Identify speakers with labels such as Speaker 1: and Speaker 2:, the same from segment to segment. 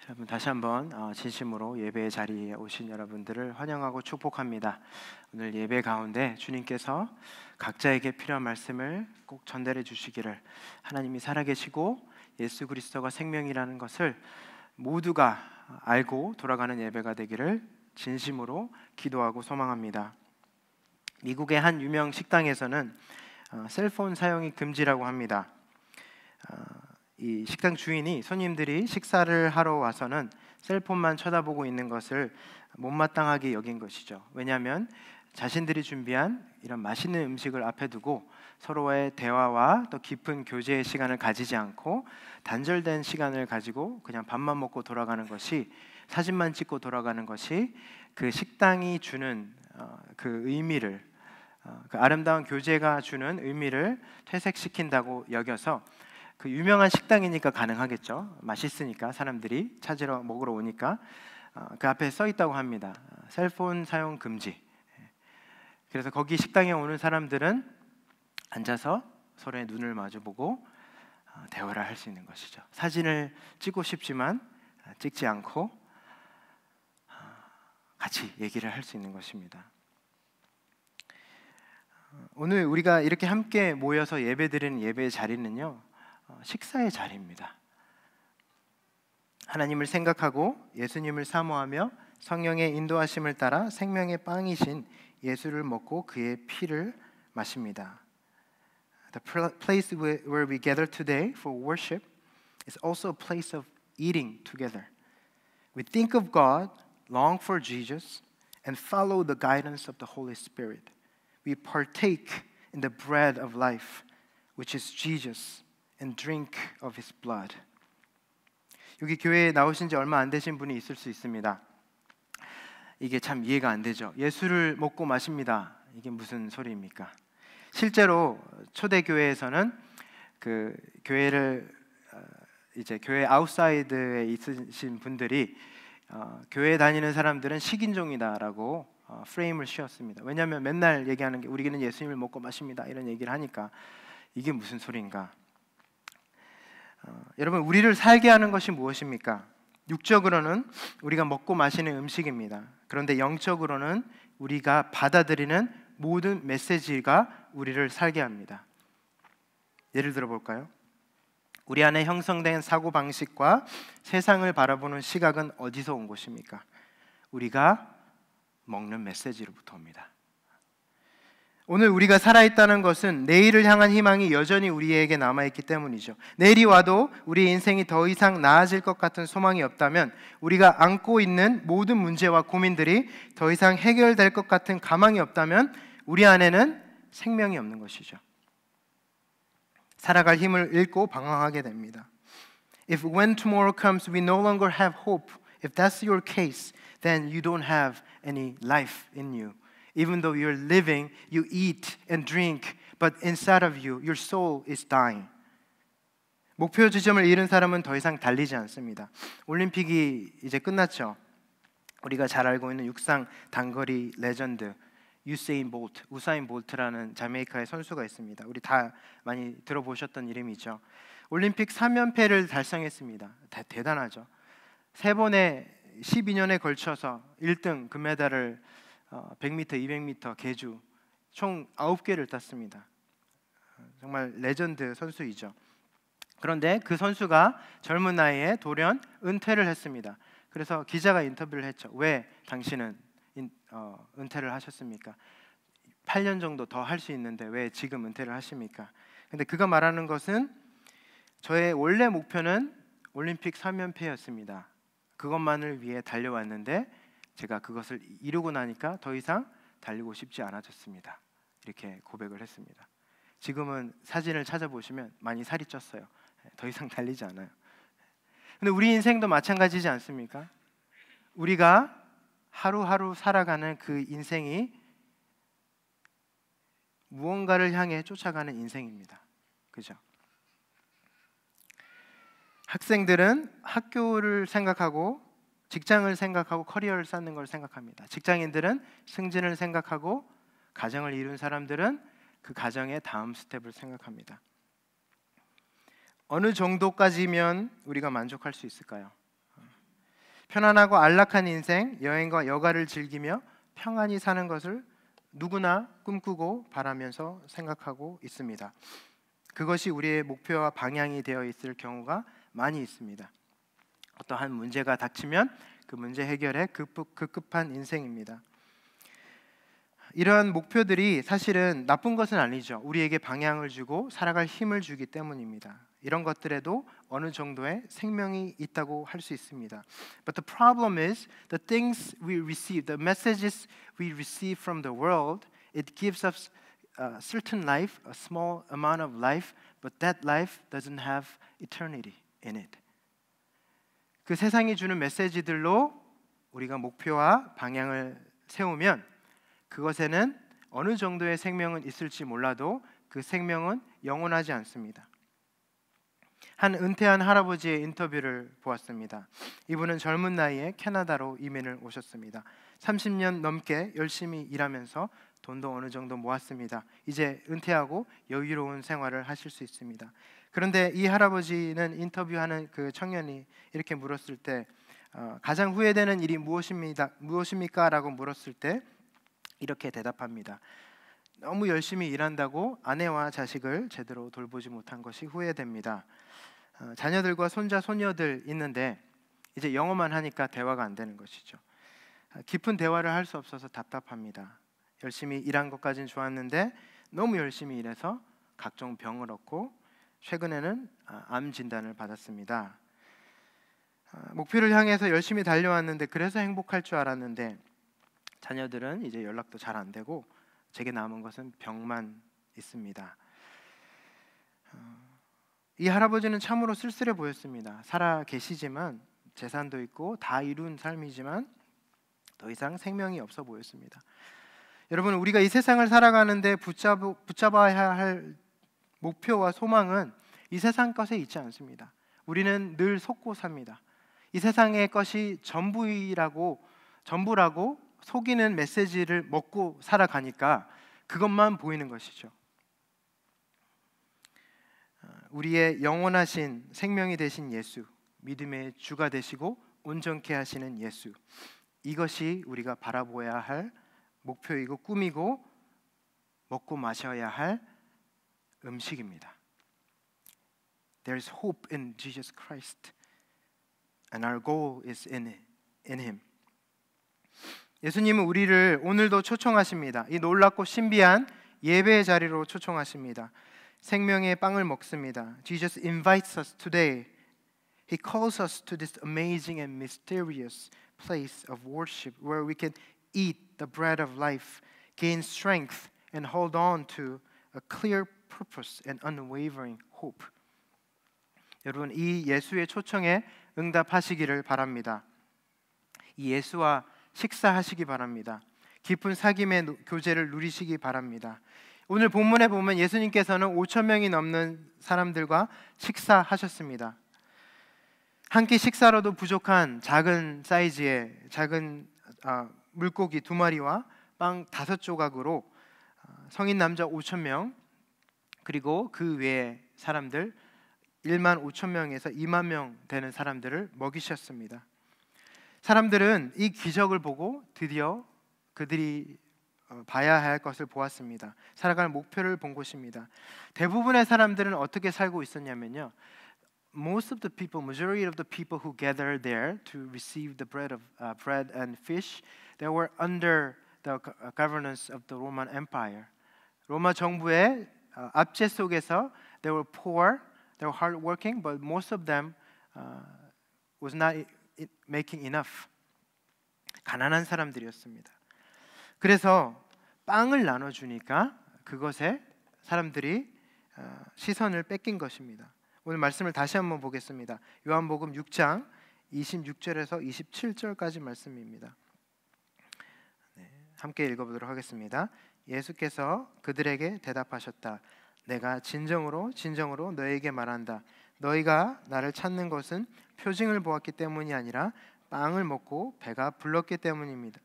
Speaker 1: 여러분 다시 한번 진심으로 예배의 자리에 오신 여러분들을 환영하고 축복합니다. 오늘 예배 가운데 주님께서 각자에게 필요한 말씀을 꼭 전달해 주시기를, 하나님이 살아계시고 예수 그리스도가 생명이라는 것을 모두가 알고 돌아가는 예배가 되기를 진심으로 기도하고 소망합니다. 미국의 한 유명 식당에서는 셀폰 사용이 금지라고 합니다. 이 식당 주인이 손님들이 식사를 하러 와서는 셀폰만 쳐다보고 있는 것을 못마땅하게 여긴 것이죠. 왜냐하면 자신들이 준비한 이런 맛있는 음식을 앞에 두고 서로의 대화와 또 깊은 교제의 시간을 가지지 않고 단절된 시간을 가지고 그냥 밥만 먹고 돌아가는 것이, 사진만 찍고 돌아가는 것이 그 식당이 주는 그 의미를, 그 아름다운 교제가 주는 의미를 퇴색시킨다고 여겨서, 그 유명한 식당이니까 가능하겠죠. 맛있으니까 사람들이 찾으러 먹으러 오니까 그 앞에 써 있다고 합니다. 셀폰 사용 금지. 그래서 거기 식당에 오는 사람들은 앉아서 서로의 눈을 마주보고 대화를 할 수 있는 것이죠. 사진을 찍고 싶지만 찍지 않고 같이 얘기를 할 수 있는 것입니다. 오늘 우리가 이렇게 함께 모여서 예배드리는 예배의 자리는요, 식사의 자리입니다. 하나님을 생각하고 예수님을 사모하며 성령의 인도하심을 따라 생명의 빵이신 예수를 먹고 그의 피를 마십니다. The place where we gather today for worship is also a place of eating together. We think of God, long for Jesus, and follow the guidance of the Holy Spirit. We partake in the bread of life, which is Jesus, and drink of His blood. 여기 교회에 나오신 지 얼마 안 되신 분이 있을 수 있습니다. 이게 참 이해가 안 되죠. 예수를 먹고 마십니다. 이게 무슨 소리입니까? 실제로 초대 교회에서는 그 교회를 이제 교회 아웃사이드에 있으신 분들이 교회 다니는 사람들은 식인종이다라고 프레임을 씌웠습니다. 왜냐하면 맨날 얘기하는 게 우리는 예수님을 먹고 마십니다 이런 얘기를 하니까 이게 무슨 소리인가? 여러분, 우리를 살게 하는 것이 무엇입니까? 육적으로는 우리가 먹고 마시는 음식입니다. 그런데 영적으로는 우리가 받아들이는 모든 메시지가 우리를 살게 합니다. 예를 들어 볼까요? 우리 안에 형성된 사고방식과 세상을 바라보는 시각은 어디서 온 것입니까? 우리가 먹는 메시지로부터 옵니다. 오늘 우리가 살아있다는 것은 내일을 향한 희망이 여전히 우리에게 남아있기 때문이죠. 내일이 와도 우리 인생이 더 이상 나아질 것 같은 소망이 없다면, 우리가 안고 있는 모든 문제와 고민들이 더 이상 해결될 것 같은 가망이 없다면 우리 안에는 생명이 없는 것이죠. 살아갈 힘을 잃고 방황하게 됩니다. If when tomorrow comes we no longer have hope, if that's your case, then you don't have any life in you. Even though you're living, you eat and drink, but inside of you, your soul is dying. 목표 지점을 잃은 사람은 더 이상 달리지 않습니다. 올림픽이 이제 끝났죠. 우리가 잘 알고 있는 육상 단거리 레전드 우사인 볼트라는 자메이카의 선수가 있습니다. 우리 다 많이 들어보셨던 이름이죠. 올림픽 3연패를 달성했습니다. 대단하죠. 3번의 12년에 걸쳐서 1등 금메달을 100m, 200m 계주 총 9개를 땄습니다. 정말 레전드 선수이죠. 그런데 그 선수가 젊은 나이에 돌연 은퇴를 했습니다. 그래서 기자가 인터뷰를 했죠. 왜 당신은 은퇴를 하셨습니까? 8년 정도 더 할 수 있는데 왜 지금 은퇴를 하십니까? 근데 그가 말하는 것은, 저의 원래 목표는 올림픽 3연패였습니다. 그것만을 위해 달려왔는데 제가 그것을 이루고 나니까 더 이상 달리고 싶지 않아졌습니다. 이렇게 고백을 했습니다. 지금은 사진을 찾아보시면 많이 살이 쪘어요. 더 이상 달리지 않아요. 근데 우리 인생도 마찬가지지 않습니까? 우리가 하루하루 살아가는 그 인생이 무언가를 향해 쫓아가는 인생입니다. 그죠? 학생들은 학교를 생각하고 직장을 생각하고 커리어를 쌓는 걸 생각합니다. 직장인들은 승진을 생각하고, 가정을 이룬 사람들은 그 가정의 다음 스텝을 생각합니다. 어느 정도까지면 우리가 만족할 수 있을까요? 편안하고 안락한 인생, 여행과 여가를 즐기며 평안히 사는 것을 누구나 꿈꾸고 바라면서 생각하고 있습니다. 그것이 우리의 목표와 방향이 되어 있을 경우가 많이 있습니다. 어떠한 문제가 닥치면 그 문제 해결에 급급한 인생입니다. 이러한 목표들이 사실은 나쁜 것은 아니죠. 우리에게 방향을 주고 살아갈 힘을 주기 때문입니다. 이런 것들에도 어느 정도의 생명이 있다고 할 수 있습니다. But the problem is the things we receive, the messages we receive from the world, it gives us a certain life, a small amount of life, but that life doesn't have eternity in it. 그 세상이 주는 메시지들로 우리가 목표와 방향을 세우면 그것에는 어느 정도의 생명은 있을지 몰라도 그 생명은 영원하지 않습니다. 한 은퇴한 할아버지의 인터뷰를 보았습니다. 이분은 젊은 나이에 캐나다로 이민을 오셨습니다. 30년 넘게 열심히 일하면서 돈도 어느 정도 모았습니다. 이제 은퇴하고 여유로운 생활을 하실 수 있습니다. 그런데 이 할아버지는 인터뷰하는 그 청년이 이렇게 물었을 때 가장 후회되는 일이 무엇입니까? 라고 물었을 때 이렇게 대답합니다. 너무 열심히 일한다고 아내와 자식을 제대로 돌보지 못한 것이 후회됩니다. 자녀들과 손자, 손녀들 있는데 이제 영어만 하니까 대화가 안 되는 것이죠. 깊은 대화를 할 수 없어서 답답합니다. 열심히 일한 것까지는 좋았는데 너무 열심히 일해서 각종 병을 얻고 최근에는 암 진단을 받았습니다. 목표를 향해서 열심히 달려왔는데 그래서 행복할 줄 알았는데 자녀들은 이제 연락도 잘 안 되고 제게 남은 것은 병만 있습니다. 이 할아버지는 참으로 쓸쓸해 보였습니다. 살아 계시지만 재산도 있고 다 이룬 삶이지만 더 이상 생명이 없어 보였습니다. 여러분, 우리가 이 세상을 살아가는데 붙잡아야 할 목표와 소망은 이 세상 것에 있지 않습니다. 우리는 늘 속고 삽니다. 이 세상의 것이 전부라고 속이는 메시지를 먹고 살아가니까 그것만 보이는 것이죠. 우리의 영원하신 생명이 되신 예수, 믿음의 주가 되시고 온전케 하시는 예수, 이것이 우리가 바라보아야 할 목표이고 꿈이고 먹고 마셔야 할 음식입니다. There's hope in Jesus Christ, and our goal is in Him. 예수님은 우리를 오늘도 초청하십니다. 이 놀랍고 신비한 예배의 자리로 초청하십니다. 생명의 빵을 먹습니다. Jesus invites us today. He calls us to this amazing and mysterious place of worship where we can eat the bread of life, gain strength, and hold on to a clear purpose and unwavering hope. 여러분, 이 예수의 초청에 응답하시기를 바랍니다. 이 예수와 식사하시기 바랍니다. 깊은 사귐의 교제를 누리시기 바랍니다. 오늘 본문에 보면 예수님께서는 5천 명이 넘는 사람들과 식사하셨습니다. 한 끼 식사로도 부족한 작은 사이즈의 작은 물고기 2마리와 빵 5조각으로 성인 남자 5천 명 그리고 그 외의 사람들 1만 5천 명에서 2만 명 되는 사람들을 먹이셨습니다. 사람들은 이 기적을 보고 드디어 그들이 봐야 할 것을 보았습니다. 살아갈 목표를 본 것입니다. 대부분의 사람들은 어떻게 살고 있었냐면요. Most of the people, majority of the people who gathered there to receive the bread and fish, they were under the governance of the Roman Empire. 로마 정부의 압제 속에서 they were poor, they were hardworking, but most of them was not making enough. 가난한 사람들이었습니다. 그래서 빵을 나눠주니까 그것에 사람들이 시선을 뺏긴 것입니다. 오늘 말씀을 다시 한번 보겠습니다. 요한복음 6장 26절에서 27절까지 말씀입니다. 함께 읽어보도록 하겠습니다. 예수께서 그들에게 대답하셨다. 내가 진정으로 진정으로 너희에게 말한다. 너희가 나를 찾는 것은 표징을 보았기 때문이 아니라 빵을 먹고 배가 불렀기 때문입니다.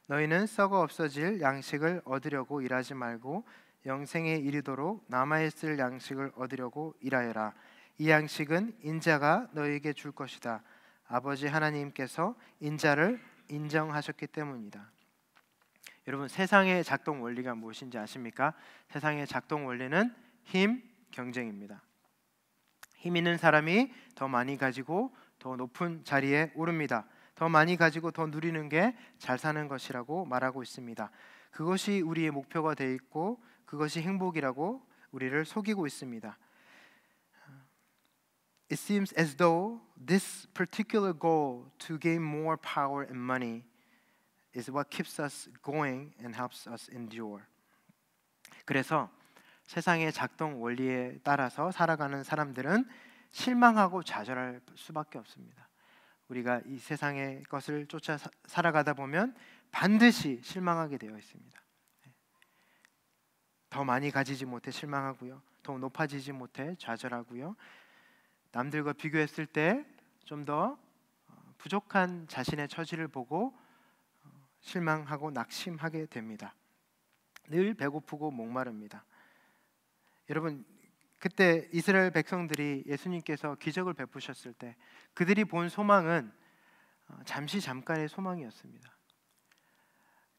Speaker 1: 너희는 썩어 없어질 양식을 얻으려고 일하지 말고 영생에 이르도록 남아있을 양식을 얻으려고 일하여라. 이 양식은 인자가 너희에게 줄 것이다. 아버지 하나님께서 인자를 인정하셨기 때문이다. 여러분, 세상의 작동 원리가 무엇인지 아십니까? 세상의 작동 원리는 힘, 경쟁입니다. 힘 있는 사람이 더 많이 가지고 더 높은 자리에 오릅니다. 더 많이 가지고 더 누리는 게 잘 사는 것이라고 말하고 있습니다. 그것이 우리의 목표가 되어 있고 그것이 행복이라고 우리를 속이고 있습니다. It seems as though this particular goal to gain more power and money is what keeps us going and helps us endure. 그래서 세상의 작동 원리에 따라서 살아가는 사람들은 실망하고 좌절할 수밖에 없습니다. 우리가 이 세상의 것을 쫓아 살아가다 보면 반드시 실망하게 되어 있습니다. 더 많이 가지지 못해 실망하고요. 더 높아지지 못해 좌절하고요. 남들과 비교했을 때 좀 더 부족한 자신의 처지를 보고 실망하고 낙심하게 됩니다. 늘 배고프고 목마릅니다. 여러분, 그때 이스라엘 백성들이 예수님께서 기적을 베푸셨을 때 그들이 본 소망은 잠깐의 소망이었습니다.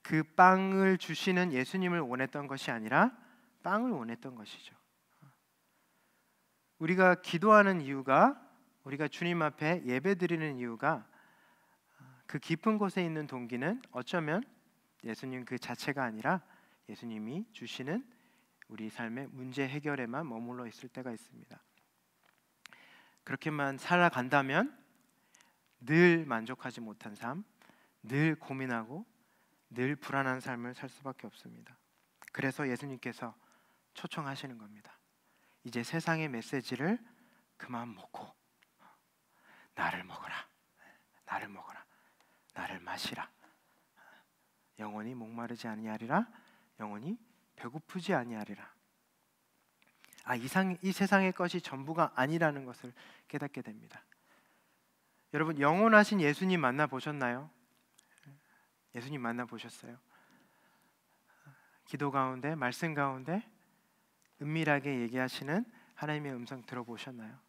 Speaker 1: 그 빵을 주시는 예수님을 원했던 것이 아니라 빵을 원했던 것이죠. 우리가 기도하는 이유가, 우리가 주님 앞에 예배드리는 이유가, 그 깊은 곳에 있는 동기는 어쩌면 예수님 그 자체가 아니라 예수님이 주시는 우리 삶의 문제 해결에만 머물러 있을 때가 있습니다. 그렇게만 살아간다면 늘 만족하지 못한 삶, 늘 고민하고 늘 불안한 삶을 살 수밖에 없습니다. 그래서 예수님께서 초청하시는 겁니다. 이제 세상의 메시지를 그만 먹고 나를 먹어라, 나를 먹어라, 나를 마시라. 영원히 목마르지 아니하리라, 영원히 배고프지 아니하리라. 이 세상의 것이 전부가 아니라는 것을 깨닫게 됩니다. 여러분, 영원하신 예수님 만나보셨나요? 예수님 만나보셨어요? 기도 가운데, 말씀 가운데 은밀하게 얘기하시는 하나님의 음성 들어보셨나요?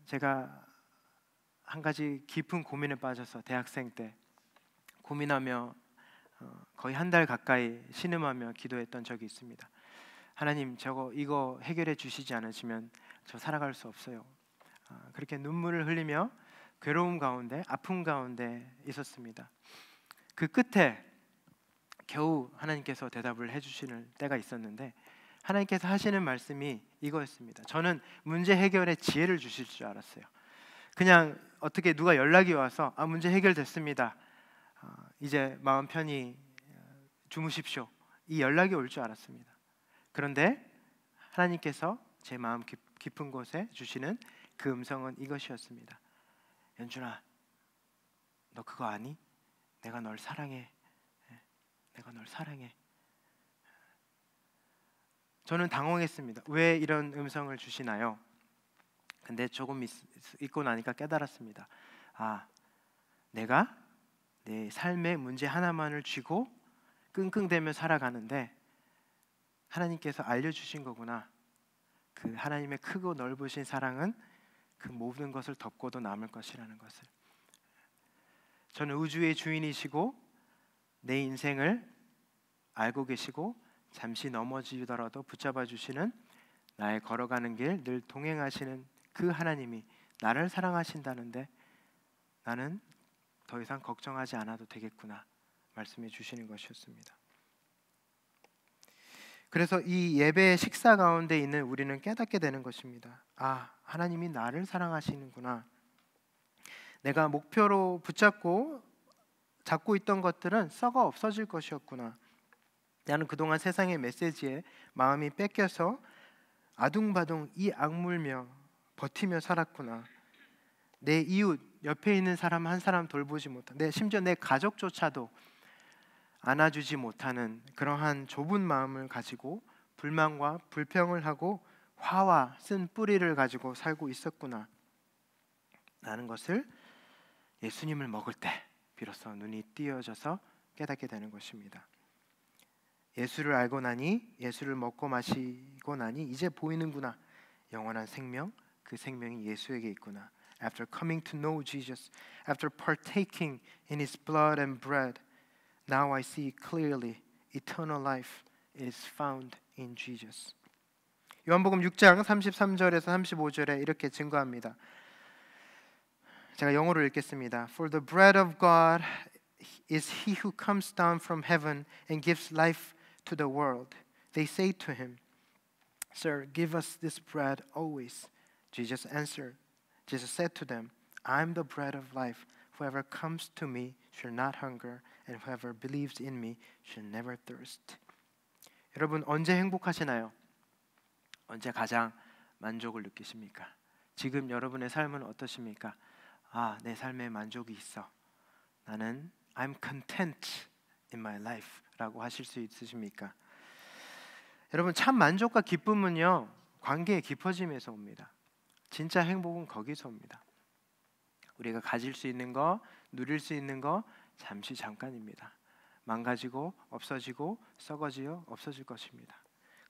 Speaker 1: 제가 한 가지 깊은 고민에 빠져서 대학생 때 고민하며 거의 한 달 가까이 신음하며 기도했던 적이 있습니다. 하나님, 이거 해결해 주시지 않으시면 저 살아갈 수 없어요. 그렇게 눈물을 흘리며 괴로움 가운데, 아픔 가운데 있었습니다. 그 끝에 겨우 하나님께서 대답을 해주시는 때가 있었는데, 하나님께서 하시는 말씀이 이거였습니다. 저는 문제 해결의 지혜를 주실 줄 알았어요. 그냥 어떻게 누가 연락이 와서 문제 해결됐습니다, 이제 마음 편히 주무십시오, 이 연락이 올 줄 알았습니다. 그런데 하나님께서 제 마음 깊은 곳에 주시는 그 음성은 이것이었습니다. 연준아, 너 그거 아니? 내가 널 사랑해. 내가 널 사랑해. 저는 당황했습니다. 왜 이런 음성을 주시나요? 근데 조금 있고 나니까 깨달았습니다. 내가 내 삶의 문제 하나만을 쥐고 끙끙대며 살아가는데 하나님께서 알려주신 거구나. 그 하나님의 크고 넓으신 사랑은 그 모든 것을 덮고도 남을 것이라는 것을. 저는 우주의 주인이시고 내 인생을 알고 계시고 잠시 넘어지더라도 붙잡아 주시는, 나의 걸어가는 길 늘 동행하시는 그 하나님이 나를 사랑하신다는데 나는 더 이상 걱정하지 않아도 되겠구나 말씀해 주시는 것이었습니다. 그래서 이 예배의 식사 가운데 있는 우리는 깨닫게 되는 것입니다. 하나님이 나를 사랑하시는구나. 내가 목표로 잡고 있던 것들은 썩어 없어질 것이었구나. 나는 그동안 세상의 메시지에 마음이 뺏겨서 아둥바둥 이 악물며 버티며 살았구나. 내 이웃, 옆에 있는 사람 한 사람 돌보지 못한, 심지어 내 가족조차도 안아주지 못하는 그러한 좁은 마음을 가지고 불만과 불평을 하고 화와 쓴 뿌리를 가지고 살고 있었구나 라는 것을 예수님을 먹을 때 비로소 눈이 띄어져서 깨닫게 되는 것입니다. 예수를 알고 나니, 예수를 먹고 마시고 나니 이제 보이는구나. 영원한 생명, 그 생명이 예수에게 있구나. After coming to know Jesus, after partaking in His blood and bread, now I see clearly eternal life is found in Jesus. 요한복음 6장 33절에서 35절에 이렇게 증거합니다. 제가 영어로 읽겠습니다. For the bread of God is he who comes down from heaven and gives life to the world. They say to him, Sir, give us this bread always. Jesus answered. Jesus said to them, I am the bread of life. Whoever comes to me shall not hunger, and whoever believes in me shall never thirst. 여러분 언제 행복하시나요? 언제 가장 만족을 느끼십니까? 지금 여러분의 삶은 어떠십니까? 아, 내 삶에 만족이 있어. 나는 I'm content in my life 라고 하실 수 있으십니까? 여러분 참 만족과 기쁨은요 관계의 깊어짐에서 옵니다. 진짜 행복은 거기서 옵니다. 우리가 가질 수 있는 거, 누릴 수 있는 거 잠시 잠깐입니다. 망가지고 없어지고 썩어지어 없어질 것입니다.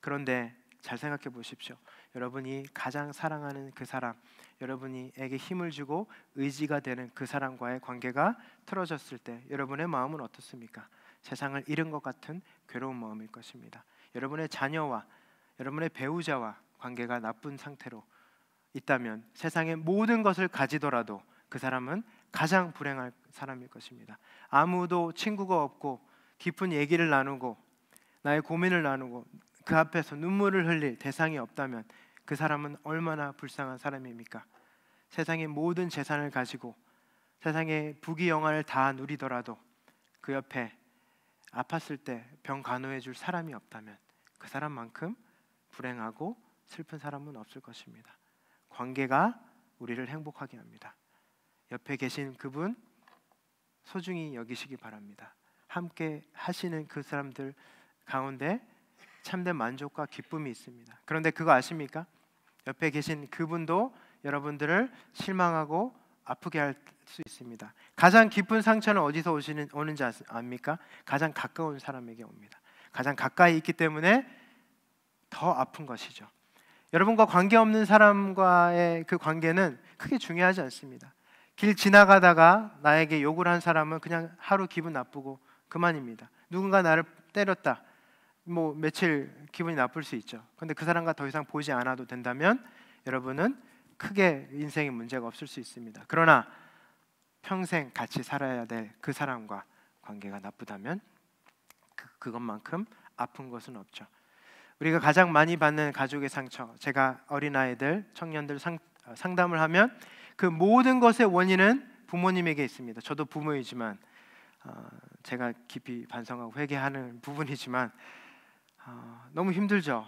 Speaker 1: 그런데 잘 생각해 보십시오. 여러분이 가장 사랑하는 그 사람, 여러분에게 힘을 주고 의지가 되는 그 사람과의 관계가 틀어졌을 때 여러분의 마음은 어떻습니까? 세상을 잃은 것 같은 괴로운 마음일 것입니다. 여러분의 자녀와 여러분의 배우자와 관계가 나쁜 상태로 있다면 세상의 모든 것을 가지더라도 그 사람은 가장 불행할 사람일 것입니다. 아무도 친구가 없고 깊은 얘기를 나누고 나의 고민을 나누고 그 앞에서 눈물을 흘릴 대상이 없다면 그 사람은 얼마나 불쌍한 사람입니까? 세상의 모든 재산을 가지고 세상의 부귀영화를 다 누리더라도 그 옆에 아팠을 때 병 간호해 줄 사람이 없다면 그 사람만큼 불행하고 슬픈 사람은 없을 것입니다. 관계가 우리를 행복하게 합니다. 옆에 계신 그분 소중히 여기시기 바랍니다. 함께 하시는 그 사람들 가운데 참된 만족과 기쁨이 있습니다. 그런데 그거 아십니까? 옆에 계신 그분도 여러분들을 실망하고 아프게 할 수 있습니다. 가장 깊은 상처는 어디서 오는지 압니까? 가장 가까운 사람에게 옵니다. 가장 가까이 있기 때문에 더 아픈 것이죠. 여러분과 관계없는 사람과의 그 관계는 크게 중요하지 않습니다. 길 지나가다가 나에게 욕을 한 사람은 그냥 하루 기분 나쁘고 그만입니다. 누군가 나를 때렸다. 뭐 며칠 기분이 나쁠 수 있죠. 근데 그 사람과 더 이상 보지 않아도 된다면 여러분은 크게 인생에 문제가 없을 수 있습니다. 그러나 평생 같이 살아야 될 그 사람과 관계가 나쁘다면 그것만큼 아픈 것은 없죠. 우리가 가장 많이 받는 가족의 상처, 제가 어린아이들, 청년들 상담을 하면 그 모든 것의 원인은 부모님에게 있습니다. 저도 부모이지만 제가 깊이 반성하고 회개하는 부분이지만 너무 힘들죠.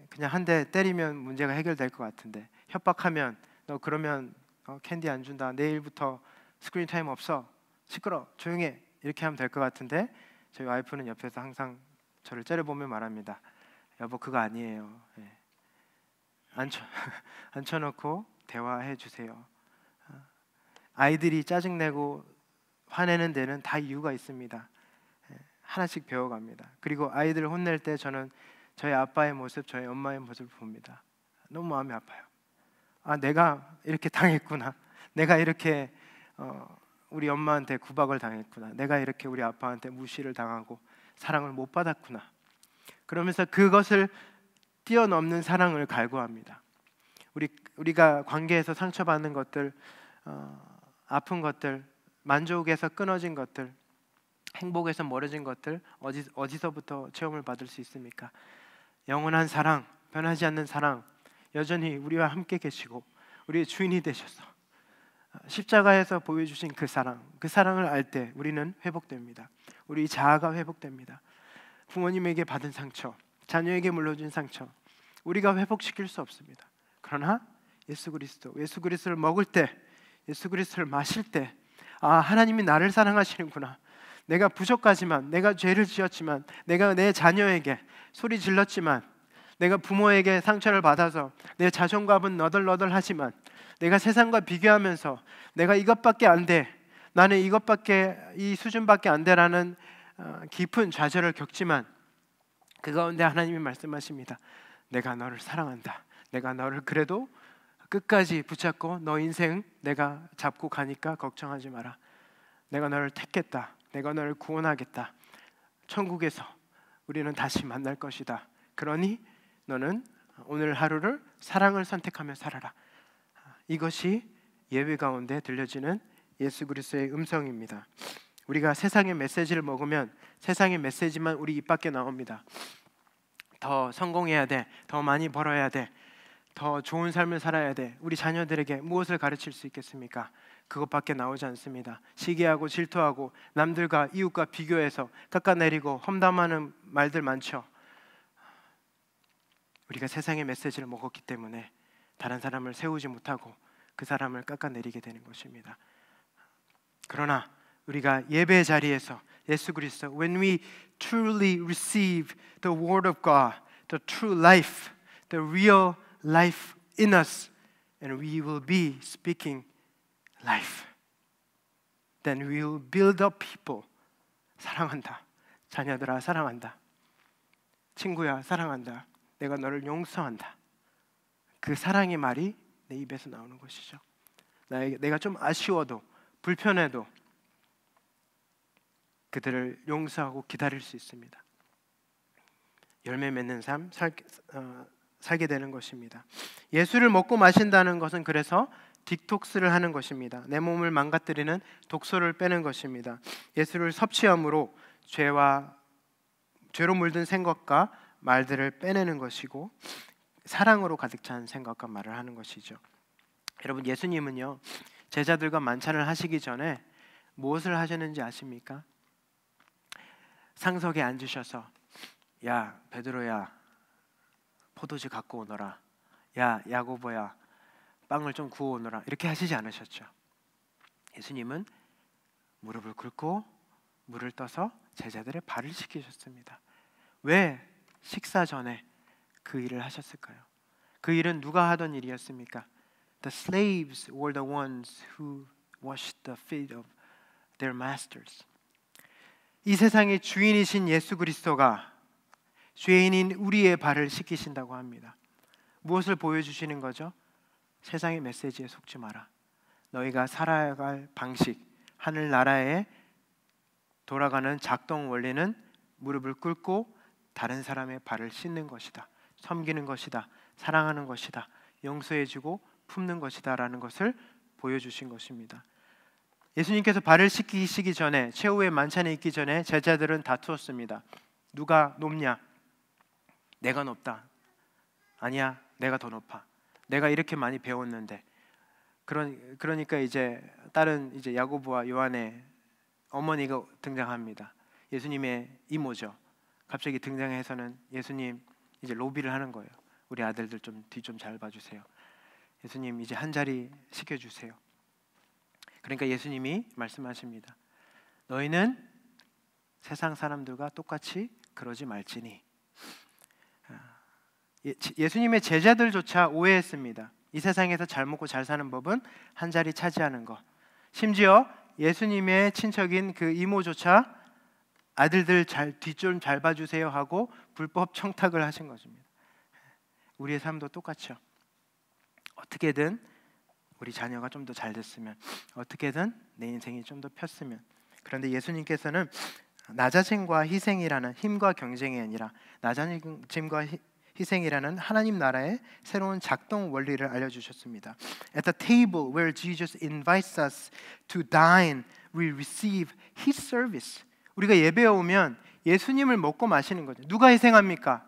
Speaker 1: 그냥 한 대 때리면 문제가 해결될 것 같은데 협박하면 너 그러면 캔디 안 준다. 내일부터 스크린 타임 없어. 시끄러. 조용해. 이렇게 하면 될 것 같은데 저희 와이프는 옆에서 항상 저를 째려보며 말합니다. 여보 그거 아니에요. 네. 앉혀놓고 대화해 주세요. 아이들이 짜증내고 화내는 데는 다 이유가 있습니다. 하나씩 배워갑니다. 그리고 아이들을 혼낼 때 저는 저희 아빠의 모습, 저희 엄마의 모습을 봅니다. 너무 마음이 아파요. 아, 내가 이렇게 당했구나. 내가 이렇게 우리 엄마한테 구박을 당했구나. 내가 이렇게 우리 아빠한테 무시를 당하고 사랑을 못 받았구나. 그러면서 그것을 뛰어넘는 사랑을 갈구합니다. 우리가 관계에서 상처받는 것들, 아픈 것들, 만족에서 끊어진 것들, 행복에서 멀어진 것들 어디서부터 체험을 받을 수 있습니까? 영원한 사랑, 변하지 않는 사랑, 여전히 우리와 함께 계시고 우리의 주인이 되셔서 십자가에서 보여주신 그 사랑을 알 때 우리는 회복됩니다. 우리 자아가 회복됩니다. 부모님에게 받은 상처, 자녀에게 물려준 상처 우리가 회복시킬 수 없습니다. 그러나 예수 그리스도를 먹을 때, 예수 그리스도를 마실 때 아, 하나님이 나를 사랑하시는구나. 내가 부족하지만, 내가 죄를 지었지만, 내가 내 자녀에게 소리 질렀지만, 내가 부모에게 상처를 받아서 내 자존감은 너덜너덜하지만 내가 세상과 비교하면서 내가 이것밖에 안 돼, 나는 이 수준밖에 안 돼라는 깊은 좌절을 겪지만 그 가운데 하나님이 말씀하십니다. 내가 너를 사랑한다. 내가 너를 그래도 끝까지 붙잡고 너 인생 내가 잡고 가니까 걱정하지 마라. 내가 너를 택했다. 내가 너를 구원하겠다. 천국에서 우리는 다시 만날 것이다. 그러니 너는 오늘 하루를 사랑을 선택하며 살아라. 이것이 예배 가운데 들려지는 예수 그리스도의 음성입니다. 우리가 세상의 메시지를 먹으면 세상의 메시지만 우리 입 밖에 나옵니다. 더 성공해야 돼. 더 많이 벌어야 돼. 더 좋은 삶을 살아야 돼. 우리 자녀들에게 무엇을 가르칠 수 있겠습니까? 그것밖에 나오지 않습니다. 시기하고 질투하고 남들과 이웃과 비교해서 깎아내리고 험담하는 말들 많죠. 우리가 세상의 메시지를 먹었기 때문에 다른 사람을 세우지 못하고 그 사람을 깎아내리게 되는 것입니다. 그러나 우리가 예배 자리에서 예수 그리스도, when we truly receive the word of God, the true life, the real life in us, and we will be speaking life, then we will build up people. 사랑한다. 자녀들아 사랑한다. 친구야 사랑한다. 내가 너를 용서한다. 그 사랑의 말이 내 입에서 나오는 것이죠. 내가 좀 아쉬워도 불편해도 그들을 용서하고 기다릴 수 있습니다. 열매 맺는 삶 살게 되는 것입니다. 예수를 먹고 마신다는 것은 그래서 디톡스를 하는 것입니다. 내 몸을 망가뜨리는 독소를 빼는 것입니다. 예수를 섭취함으로 죄로 물든 생각과 말들을 빼내는 것이고 사랑으로 가득 찬 생각과 말을 하는 것이죠. 여러분, 예수님은요 제자들과 만찬을 하시기 전에 무엇을 하셨는지 아십니까? 상석에 앉으셔서 야 베드로야 포도주 갖고 오너라. 야 야고보야 빵을 좀 구워 오너라. 이렇게 하시지 않으셨죠. 예수님은 무릎을 꿇고 물을 떠서 제자들의 발을 씻기셨습니다. 왜 식사 전에 그 일을 하셨을까요? 그 일은 누가 하던 일이었습니까? The slaves were the ones who washed the feet of their masters. 이 세상의 주인이신 예수 그리스도가 죄인인 우리의 발을 씻기신다고 합니다. 무엇을 보여주시는 거죠? 세상의 메시지에 속지 마라. 너희가 살아갈 방식, 하늘나라에 돌아가는 작동 원리는 무릎을 꿇고 다른 사람의 발을 씻는 것이다. 섬기는 것이다. 사랑하는 것이다. 용서해주고 품는 것이다 라는 것을 보여주신 것입니다. 예수님께서 발을 씻기시기 전에, 최후의 만찬에 있기 전에 제자들은 다투었습니다. 누가 높냐? 내가 높다. 아니야, 내가 더 높아. 내가 이렇게 많이 배웠는데. 그러니까 이제 다른 이제 야고보와 요한의 어머니가 등장합니다. 예수님의 이모죠. 갑자기 등장해서는 예수님 이제 로비를 하는 거예요. 우리 아들들 좀 뒤 좀 잘 봐주세요. 예수님 이제 한 자리 시켜주세요. 그러니까 예수님이 말씀하십니다. 너희는 세상 사람들과 똑같이 그러지 말지니. 예수님의 제자들조차 오해했습니다. 이 세상에서 잘 먹고 잘 사는 법은 한 자리 차지하는 것. 심지어 예수님의 친척인 그 이모조차 아들들 뒤 좀 잘 봐주세요 하고 불법 청탁을 하신 것입니다. 우리의 삶도 똑같죠. 어떻게든 우리 자녀가 좀 더 잘 됐으면, 어떻게든 내 인생이 좀 더 폈으면. 그런데 예수님께서는 나자짐과 희생이라는, 힘과 경쟁이 아니라 나자짐과 희생이라는 하나님 나라의 새로운 작동 원리를 알려주셨습니다. At the table where Jesus invites us to dine, we receive His service. 우리가 예배에 오면 예수님을 먹고 마시는 거죠. 누가 희생합니까?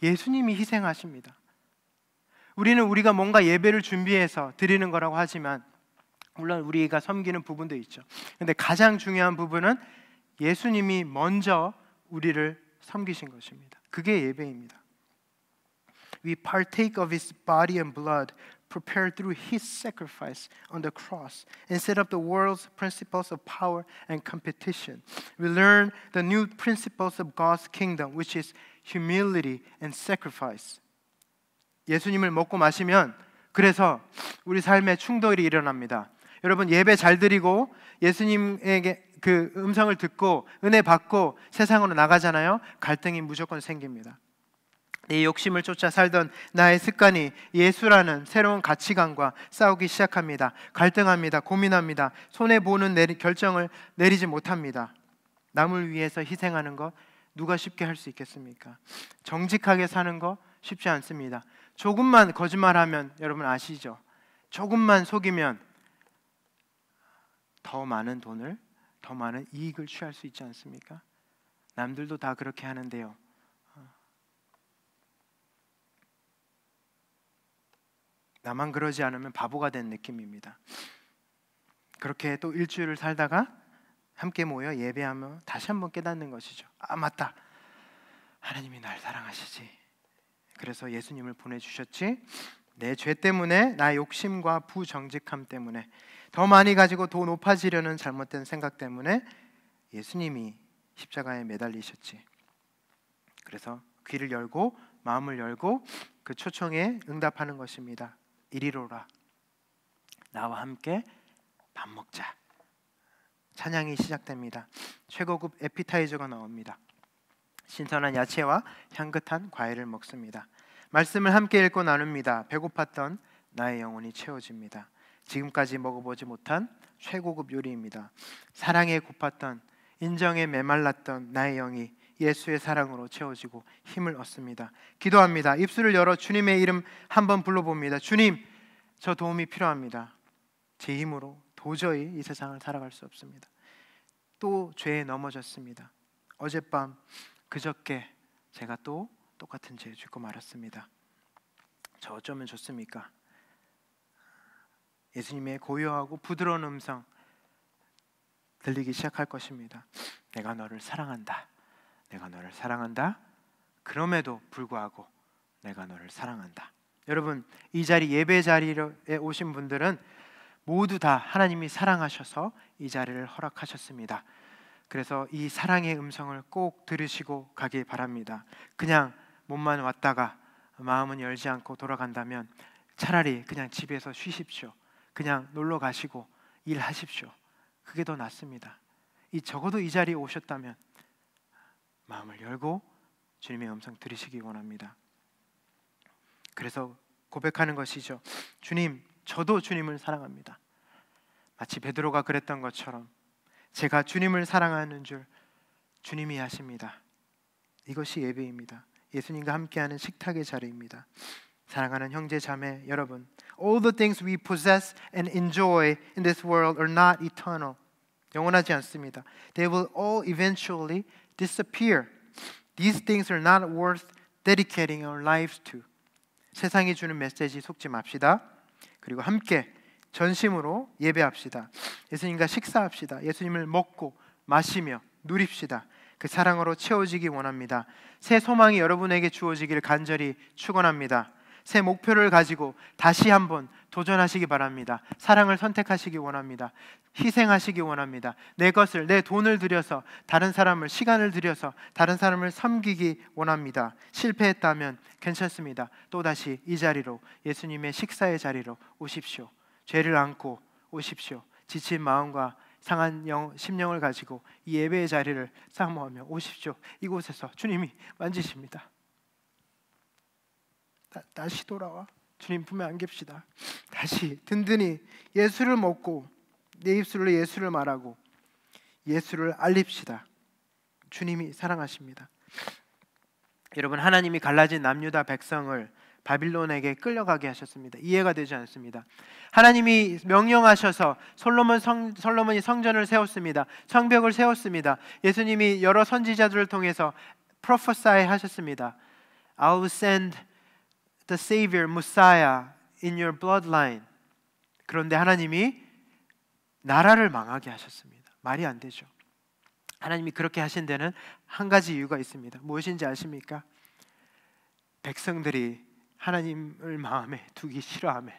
Speaker 1: 예수님이 희생하십니다. 우리는 우리가 뭔가 예배를 준비해서 드리는 거라고 하지만 물론 우리가 섬기는 부분도 있죠. 그런데 가장 중요한 부분은 예수님이 먼저 우리를 섬기신 것입니다. 그게 예배입니다. We partake of His body and blood prepared through His sacrifice on the cross instead of the world's principles of power and competition. We learn the new principles of God's kingdom, which is humility and sacrifice. 예수님을 먹고 마시면 그래서 우리 삶에 충돌이 일어납니다. 여러분, 예배 잘 드리고 예수님에게 그 음성을 듣고 은혜 받고 세상으로 나가잖아요. 갈등이 무조건 생깁니다. 내 욕심을 쫓아 살던 나의 습관이 예수라는 새로운 가치관과 싸우기 시작합니다. 갈등합니다. 고민합니다. 손해보는 결정을 내리지 못합니다. 남을 위해서 희생하는 거 누가 쉽게 할 수 있겠습니까? 정직하게 사는 거 쉽지 않습니다. 조금만 거짓말하면 여러분 아시죠? 조금만 속이면 더 많은 돈을, 더 많은 이익을 취할 수 있지 않습니까? 남들도 다 그렇게 하는데요. 나만 그러지 않으면 바보가 된 느낌입니다. 그렇게 또 일주일을 살다가 함께 모여 예배하며 다시 한번 깨닫는 것이죠. 아, 맞다. 하나님이 날 사랑하시지. 그래서 예수님을 보내주셨지. 내 죄 때문에, 나의 욕심과 부정직함 때문에, 더 많이 가지고 더 높아지려는 잘못된 생각 때문에 예수님이 십자가에 매달리셨지. 그래서 귀를 열고 마음을 열고 그 초청에 응답하는 것입니다. 이리로라, 나와 함께 밥 먹자. 찬양이 시작됩니다. 최고급 에피타이저가 나옵니다. 신선한 야채와 향긋한 과일을 먹습니다. 말씀을 함께 읽고 나눕니다. 배고팠던 나의 영혼이 채워집니다. 지금까지 먹어보지 못한 최고급 요리입니다. 사랑에 고팠던, 인정에 메말랐던 나의 영이 예수의 사랑으로 채워지고 힘을 얻습니다. 기도합니다. 입술을 열어 주님의 이름 한번 불러봅니다. 주님, 저 도움이 필요합니다. 제 힘으로 도저히 이 세상을 살아갈 수 없습니다. 또 죄에 넘어졌습니다. 어젯밤, 그저께 제가 또 똑같은 죄 짓고 말았습니다. 저 어쩌면 좋습니까? 예수님의 고요하고 부드러운 음성 들리기 시작할 것입니다. 내가 너를 사랑한다. 내가 너를 사랑한다. 그럼에도 불구하고 내가 너를 사랑한다. 여러분, 이 자리, 예배 자리에 오신 분들은 모두 다 하나님이 사랑하셔서 이 자리를 허락하셨습니다. 그래서 이 사랑의 음성을 꼭 들으시고 가길 바랍니다. 그냥 몸만 왔다가 마음은 열지 않고 돌아간다면 차라리 그냥 집에서 쉬십시오. 그냥 놀러 가시고 일하십시오. 그게 더 낫습니다. 적어도 이 자리에 오셨다면 마음을 열고 주님의 음성 들으시기 원합니다. 그래서 고백하는 것이죠. 주님, 저도 주님을 사랑합니다. 마치 베드로가 그랬던 것처럼 제가 주님을 사랑하는 줄 주님이 아십니다. 이것이 예배입니다. 예수님과 함께하는 식탁의 자리입니다. 사랑하는 형제 자매 여러분, all the things we possess and enjoy in this world are not eternal. 영원하지 않습니다. They will all eventually disappear. These things are not worth dedicating our lives to. 세상이 주는 메시지 속지 맙시다. 그리고 함께 전심으로 예배합시다. 예수님과 식사합시다. 예수님을 먹고 마시며 누립시다. 그 사랑으로 채워지기 원합니다. 새 소망이 여러분에게 주어지기를 간절히 축원합니다. 새 목표를 가지고 다시 한번 도전하시기 바랍니다. 사랑을 선택하시기 원합니다. 희생하시기 원합니다. 내 것을, 내 돈을 들여서 다른 사람을, 시간을 들여서 다른 사람을 섬기기 원합니다. 실패했다면 괜찮습니다. 또다시 이 자리로, 예수님의 식사의 자리로 오십시오. 죄를 안고 오십시오. 지친 마음과 상한 심령을 가지고 이 예배의 자리를 사모하며 오십시오. 이곳에서 주님이 만지십니다. 다시 돌아와 주님 품에 안깁시다. 다시 든든히 예수를 먹고 내 입술로 예수를 말하고 예수를 알립시다. 주님이 사랑하십니다. 여러분, 하나님이 갈라진 남유다 백성을 바빌론에게 끌려가게 하셨습니다. 이해가 되지 않습니다. 하나님이 명령하셔서 솔로몬이 성전을 세웠습니다. 성벽을 세웠습니다. 예수님이 여러 선지자들을 통해서 prophesy 하셨습니다. I will send the Savior, Messiah in your bloodline. 그런데 하나님이 나라를 망하게 하셨습니다. 말이 안 되죠. 하나님이 그렇게 하신 데는 한 가지 이유가 있습니다. 무엇인지 아십니까? 백성들이 하나님을 마음에 두기 싫어하며,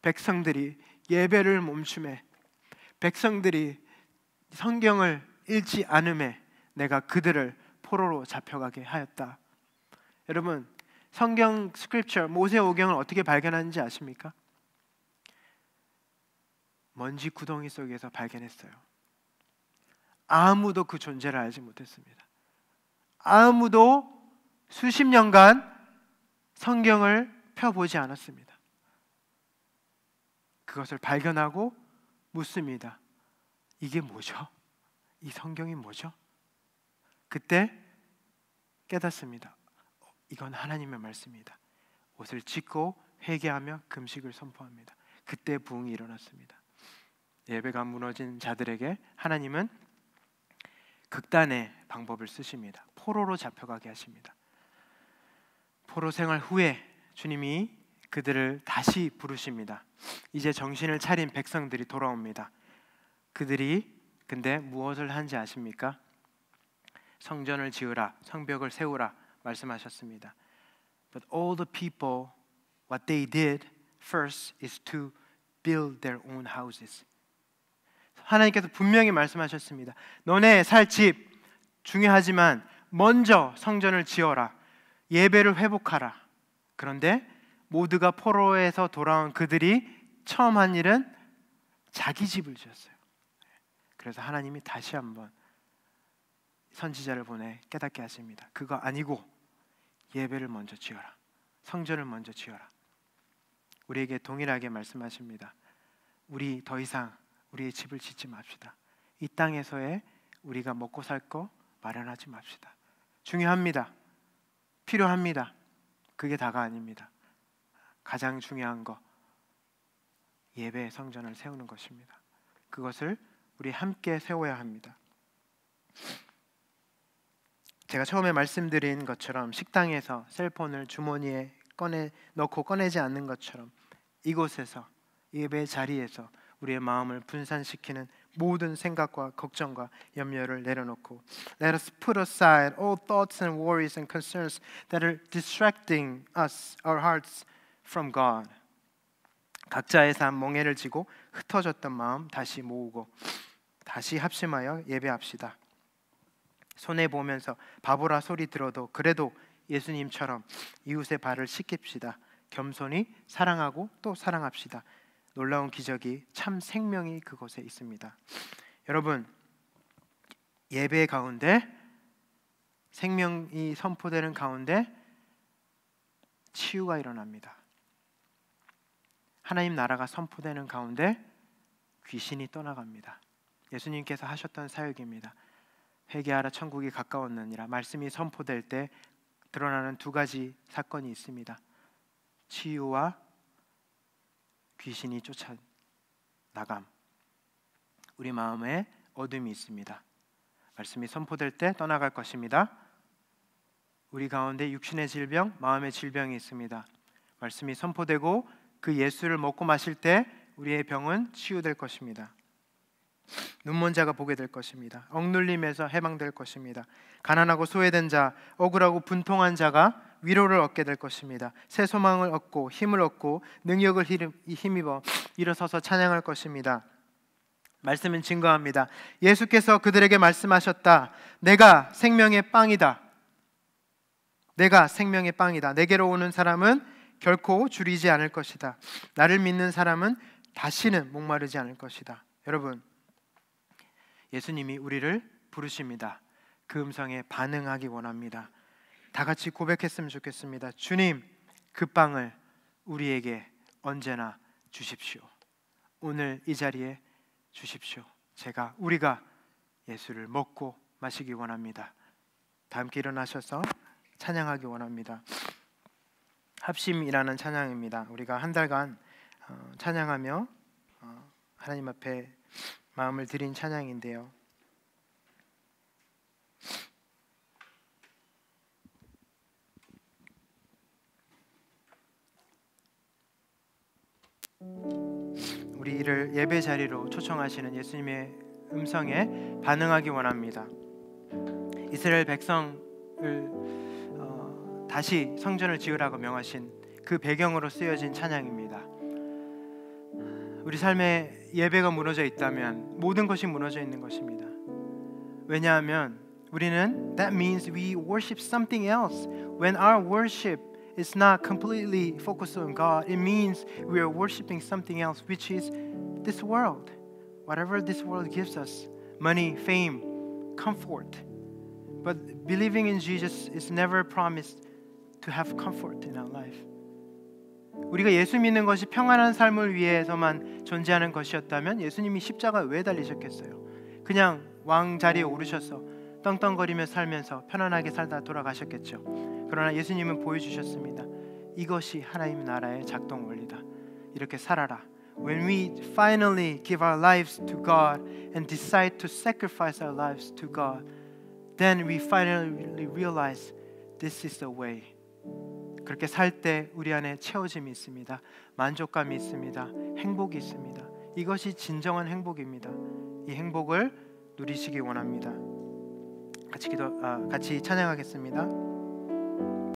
Speaker 1: 백성들이 예배를 멈추매, 백성들이 성경을 읽지 않음에 내가 그들을 포로로 잡혀가게 하였다. 여러분, 성경 스크립처 모세오경을 어떻게 발견하는지 아십니까? 먼지 구덩이 속에서 발견했어요. 아무도 그 존재를 알지 못했습니다. 아무도 수십 년간 성경을 펴보지 않았습니다. 그것을 발견하고 묻습니다. 이게 뭐죠? 이 성경이 뭐죠? 그때 깨닫습니다. 이건 하나님의 말씀이다. 옷을 찢고 회개하며 금식을 선포합니다. 그때 부흥이 일어났습니다. 예배가 무너진 자들에게 하나님은 극단의 방법을 쓰십니다. 포로로 잡혀가게 하십니다. 포로 생활 후에 주님이 그들을 다시 부르십니다. 이제 정신을 차린 백성들이 돌아옵니다. 그들이 근데 무엇을 한지 아십니까? 성전을 지으라, 성벽을 세우라 말씀하셨습니다. But all the people, what they did first is to build their own houses. 하나님께서 분명히 말씀하셨습니다. 너네 살 집 중요하지만 먼저 성전을 지어라. 예배를 회복하라. 그런데 모두가 포로에서 돌아온 그들이 처음 한 일은 자기 집을 지었어요. 그래서 하나님이 다시 한번 선지자를 보내 깨닫게 하십니다. 그거 아니고 예배를 먼저 지어라. 성전을 먼저 지어라. 우리에게 동일하게 말씀하십니다. 우리 더 이상 우리의 집을 짓지 맙시다. 이 땅에서의 우리가 먹고 살 거 마련하지 맙시다. 중요합니다. 필요합니다. 그게 다가 아닙니다. 가장 중요한 거 예배 성전을 세우는 것입니다. 그것을 우리 함께 세워야 합니다. 제가 처음에 말씀드린 것처럼 식당에서 셀폰을 주머니에 넣고 꺼내지 않는 것처럼 이곳에서 예배 자리에서 우리의 마음을 분산시키는 모든 생각과 걱정과 염려를 내려놓고 Let us put aside all thoughts and worries and concerns that are distracting us, our hearts from God. 각자의 삶 멍에를 지고 흩어졌던 마음 다시 모으고 다시 합심하여 예배합시다. 손해보면서 바보라 소리 들어도 그래도 예수님처럼 이웃의 발을 씻깁시다. 겸손히 사랑하고 또 사랑합시다. 놀라운 기적이 참 생명이 그곳에 있습니다. 여러분, 예배 가운데 생명이 선포되는 가운데 치유가 일어납니다. 하나님 나라가 선포되는 가운데 귀신이 떠나갑니다. 예수님께서 하셨던 사역입니다. 회개하라 천국이 가까웠느니라. 말씀이 선포될 때 드러나는 두 가지 사건이 있습니다. 치유와 귀신이 쫓아나감. 우리 마음에 어둠이 있습니다. 말씀이 선포될 때 떠나갈 것입니다. 우리 가운데 육신의 질병, 마음의 질병이 있습니다. 말씀이 선포되고 그 예수를 먹고 마실 때 우리의 병은 치유될 것입니다. 눈먼 자가 보게 될 것입니다. 억눌림에서 해방될 것입니다. 가난하고 소외된 자, 억울하고 분통한 자가 위로를 얻게 될 것입니다. 새 소망을 얻고 힘을 얻고 능력을 힘입어 일어서서 찬양할 것입니다. 말씀은 증거합니다. 예수께서 그들에게 말씀하셨다. 내가 생명의 빵이다. 내가 생명의 빵이다. 내게로 오는 사람은 결코 줄이지 않을 것이다. 나를 믿는 사람은 다시는 목마르지 않을 것이다. 여러분, 예수님이 우리를 부르십니다. 그 음성에 반응하기 원합니다. 다 같이 고백했으면 좋겠습니다. 주님, 그 빵을 우리에게 언제나 주십시오. 오늘 이 자리에 주십시오. 우리가 예수를 먹고 마시기 원합니다. 다 함께 일어나셔서 찬양하기 원합니다. 합심이라는 찬양입니다. 우리가 한 달간 찬양하며 하나님 앞에 마음을 드린 찬양인데요. 우리를 예배 자리로 초청하시는 예수님의 음성에 반응하기 원합니다. 이스라엘 백성을 다시 성전을 지으라고 명하신 그 배경으로 쓰여진 찬양입니다. 우리 삶에 예배가 무너져 있다면 모든 것이 무너져 있는 것입니다. 왜냐하면 우리는 that means we worship something else. When our worship is not completely focused on God, it means we are worshiping something else, which is this world. Whatever this world gives us, money, fame, comfort, But believing in Jesus is never promised to have comfort in our life. 우리가 예수 믿는 것이 평안한 삶을 위해서만 존재하는 것이었다면 예수님이 십자가에 왜 달리셨겠어요? 그냥 왕 자리에 오르셔서 떵떵거리며 살면서 편안하게 살다 돌아가셨겠죠. 그러나 예수님은 보여주셨습니다. 이것이 하나님 나라의 작동 원리다. 이렇게 살아라. When we finally give our lives to God and decide to sacrifice our lives to God, then we finally realize this is the way. 그렇게 살 때 우리 안에 채워짐이 있습니다. 만족감이 있습니다. 행복이 있습니다. 이것이 진정한 행복입니다. 이 행복을 누리시기 원합니다. 같이 찬양하겠습니다.